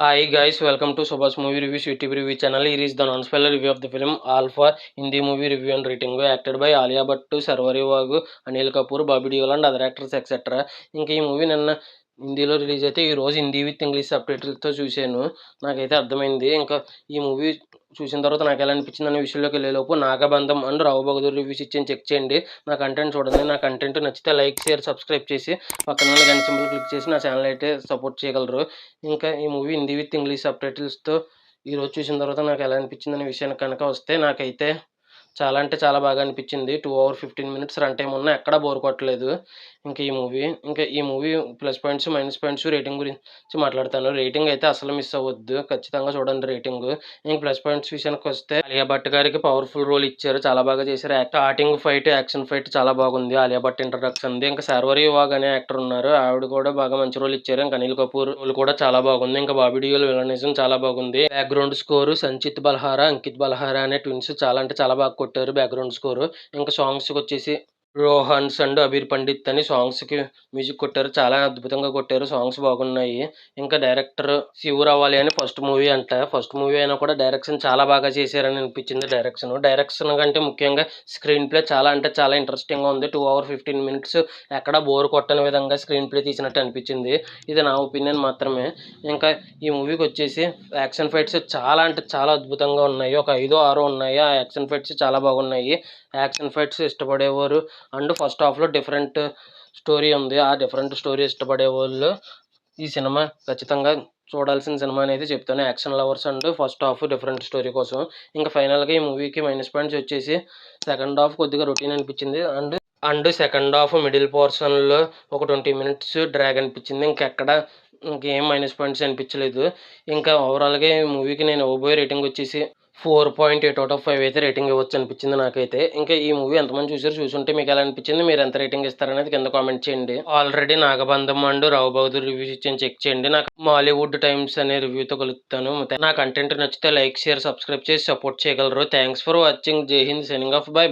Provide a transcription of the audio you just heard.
Hi guys, welcome to Sobha's Movie Reviews YouTube review channel. Here is the non-spoiler review of the film Alpha Hindi movie review and rating. Acted by Alia Bhatt, Sarvari Vagu, Anil Kapoor, Bobby Deol and other actors etc. ఇంకా ఈ movie నిన్న హిందీలో release అయితే ఈరోజు Hindi with English సబ్‌టైటిల్స్‌తో చూశాను. నాకైతే అర్థమైంది. ఇంకా ఈ మూవీ చూసిన తర్వాత నాకు ఎలా అనిపించింది అనే విషయంలోకి వెళ్ళేలోపు నాగబంధం అండ్ రావు బహదూర్ రివ్యూస్ ఇచ్చాను, చెక్ చేయండి. నా కంటెంట్ చూడండి. నా కంటెంట్ నచ్చితే లైక్, షేర్, సబ్స్క్రైబ్ చేసి పక్కన ఉన్న గంట సింబల్ క్లిక్ చేసి నా ఛానల్ అయితే సపోర్ట్ చేయగలరు. ఇంకా ఈ మూవీ హిందీ విత్ ఇంగ్లీష్ సబ్‌టైటిల్స్‌తో ఈరోజు చూసిన తర్వాత నాకు ఎలా అనిపించింది అనే విషయానికి కనుక వస్తే, నాకైతే చాలా అంటే చాలా బాగా అనిపించింది. 2 అవర్ 15 మినిట్స్ రన్ టైమ్ ఉన్నా ఎక్కడా బోర్ కొట్టలేదు. ఇంకా ఈ movie plus points, minus points, rating గురించి మాట్లాడతాను. రేటింగ్ అయితే అసలు మిస్ అవ్వద్దు. ఖచ్చితంగా చూడండి రేటింగు. ఇంక ప్లస్ పాయింట్స్ విషయానికొస్తే ఆలియా భట్ గారికి పవర్‌ఫుల్ రోల్ ఇచ్చారు. చాలా బాగా చేశారు. స్టార్టింగ్ ఫైట్, యాక్షన్ ఫైట్ చాలా బాగుంది. ఆలియా భట్ ఇంట్రడక్షన్‌ది. ఇంకా శార్వరి వాగ్ అనే యాక్టర్ ఉన్నారు. ఆవిడ కూడా బాగా మంచి రోల్ ఇచ్చారు. ఇంకా అనిల్ కపూర్ రోల్ కూడా చాలా బాగుంది. ఇంకా బాబీ డియోల్ విలనిజం చాలా బాగుంది. బ్యాక్‌గ్రౌండ్ స్కోర్ సంచిత్ బల్హారా, అంకిత్ బల్హారా అనే ట్విన్స్ చాలా అంటే చాలా బాగా కొట్టారు బ్యాక్‌గ్రౌండ్ స్కోర్. ఇంకా సాంగ్స్‌కొచ్చేసి రోహన్స్ అండ్ అబీర్ పండిత్ అని సాంగ్స్‌కి మ్యూజిక్ కొట్టారు. చాలా అద్భుతంగా కొట్టారు. సాంగ్స్ బాగున్నాయి. ఇంకా డైరెక్టర్ శివు రావాలి అని ఫస్ట్ మూవీ అంట. ఫస్ట్ మూవీ అయినా కూడా డైరెక్షన్ చాలా బాగా చేశారని అనిపించింది డైరెక్షన్. డైరెక్షన్ కంటే ముఖ్యంగా స్క్రీన్ ప్లే చాలా అంటే చాలా ఇంట్రెస్టింగ్‌గా ఉంది. 2 అవర్ 15 మినిట్స్ ఎక్కడా బోర్ కొట్టని విధంగా స్క్రీన్ ప్లే తీసినట్టు అనిపించింది. ఇది నా ఒపీనియన్ మాత్రమే. ఇంకా ఈ మూవీకొచ్చేసి యాక్షన్ ఫైట్స్ చాలా అంటే చాలా అద్భుతంగా ఉన్నాయి. ఒక 5, 6 ఉన్నాయి. ఆ యాక్షన్ ఫైట్స్ చాలా బాగున్నాయి. యాక్షన్ ఫైట్స్ ఇష్టపడేవారు అండ్ ఫస్ట్ హాఫ్‌లో డిఫరెంట్ స్టోరీ ఉంది. ఆ డిఫరెంట్ స్టోరీ ఇష్టపడేవాళ్ళు ఈ సినిమా ఖచ్చితంగా చూడాల్సిన సినిమా అనేది చెప్తాను. Action lovers and first half different story కోసం. ఇంకా ఫైనల్‌గా ఈ మూవీకి మైనస్ పాయింట్స్ వచ్చేసి సెకండ్ హాఫ్ కొద్దిగా రొటీన్ అనిపించింది. అండ్ సెకండ్ హాఫ్ మిడిల్ పోర్షన్‌లో ఒక 20 మినిట్స్ డ్రాగ్ అనిపించింది. ఇంకేం మైనస్ పాయింట్స్ అనిపించలేదు. ఇంకా ఓవరాల్‌గా ఈ మూవీకి నేను ఇవ్వబోయే రేటింగ్ వచ్చేసి 4.8/5 అయితే రేటింగ్ ఇవ్వచ్చు అనిపించింది నాకైతే. ఇంకా ఈ మూవీ ఎంతమంది చూసారో, చూసుంటే మీకు ఎలా అనిపించింది, మీరు ఎంత రేటింగ్ ఇస్తారనేది కింద కామెంట్ చేయండి. Already Nagabandham and Rao Bahadur reviews ఇచ్చాను, చెక్ చేయండి. నాకు మాలీవుడ్ టైమ్స్ అనే రివ్యూతో కలుపుతాను. నా కంటెంట్ నచ్చితే లైక్, షేర్, సబ్స్క్రైబ్ చేసి సపోర్ట్ చేయగలరు. Thanks for watching. జై హింద్. Signing off. బై.